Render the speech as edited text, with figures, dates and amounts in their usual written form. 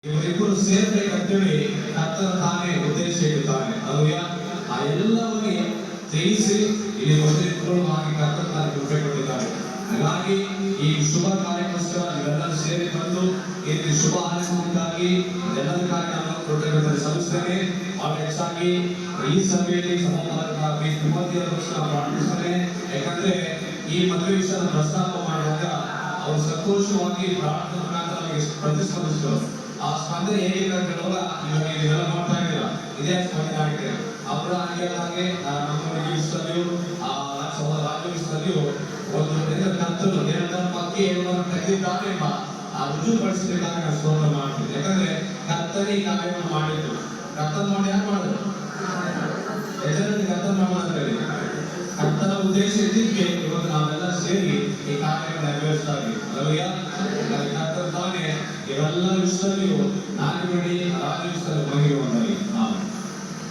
ಇವರಿಬ್ಬರು ಸೇರ್ಬೇಕಂತೇಳಿ ಕರ್ತನ ತಾನೇ ಉದ್ದೇಶ ಇಡುತ್ತಾನೆ. ಅಲ್ವಾ? ಆ ಎಲ್ಲವನ್ನೇ ಜಯಿಸಿ ಇಲ್ಲಿ ಒಂದಿಬ್ಬರುವಾಗಿ ಕರ್ತನ ತಾನೇ ಕೃಪೆ ಕೊಟ್ಟಿದ್ದಾರೆ. ಹಾಗಾಗಿ ಈ ಶುಭ ಕಾರ್ಯಕ್ಕೋಸ್ಕರ ನೀವೆಲ್ಲರೂ ಸೇರಿ ಬಂದು ಇಲ್ಲಿ ಶುಭ ಆರಂಭಕ್ಕಾಗಿ ಎಲ್ಲದಕ್ಕಾಗಿ ನಾನು ಕೃತಜ್ಞತೆ ಸಲ್ಲಿಸ್ತೇನೆ. ಬಹಳ ಹೆಚ್ಚಾಗಿ ಈ ಸಭೆಯಲ್ಲಿ ಸಮಾಧಾನಕ್ಕಾಗಿ ನಿಮ್ಮದಿಗೋಸ್ಕರ ಪ್ರಾರ್ಥಿಸ್ತೇನೆ. ಯಾಕಂದ್ರೆ ಈ ಮದುವೆ ವಿಷಯ ಪ್ರಸ್ತಾಪ ಮಾಡುವಾಗ ಅವರು ಸಂತೋಷವಾಗಿ ಪ್ರಾರ್ಥನೆ ನಮಗೆ ಪ್ರತಿಸ್ಪಂದಿಸಿದರು. ಆ ಸ್ಪಂದನೆ ಹೇಗಿದೆ ಅಂತ ಹೇಳುವಾಗ ಇವಾಗ ನೀವೆಲ್ಲ ನೋಡ್ತಾ ಇದ್ದೀರಾ, ಇದೇ ಸ್ಪಂದನೆ ಆಗಿದೆ. ಅವರ ಹಾಗೆ ನಮ್ಮ ವಿಷಯದಲ್ಲಿಯೂ ರಾಜ್ಯವಿಷಯದಲ್ಲಿಯೂ ಒಂದು ಕರ್ತರು ಎರಡರ ಬಗ್ಗೆ ತೆಗೆದಿದ್ದಾನೆ ಎಂಬ ರುಜುಪಡಿಸಬೇಕಾಗಿ ನಾನು ಸ್ತೋತ್ರ ಮಾಡ್ತೀನಿ. ಯಾಕಂದ್ರೆ ಕರ್ತನೇ ಈ ಕಾರ್ಯವನ್ನು ಮಾಡಿದ್ದು. ಕರ್ತನ ಮಾಡಿ ಯಾರು ಮಾಡಿದ್ರು? ಹೆಸರಲ್ಲಿ ಕರ್ತನ ಮಾಡೋದ್ರಲ್ಲಿ ಕರ್ತನ ಉದ್ದೇಶ ಇದ್ದಕ್ಕೆ ಇವತ್ತು ನಾವೆಲ್ಲ ಸೇರಿ ಈ ಕಾರ್ಯವನ್ನು ನೆರವೇರಿಸ್ತಾ ಇದ್ದೀವಿ. ಅಲ್ಲವಯ್ಯ? ಕರ್ತನ ತಾನೇ ಇವೆಲ್ಲ ವಿಷಯದಲ್ಲಿಯೂ ನಾಲ್ಕು ಗಡಿ ರಾಜ್ಯ ವಿಷಯದಲ್ಲಿ ಮಹಿಳೆಯುವಂತ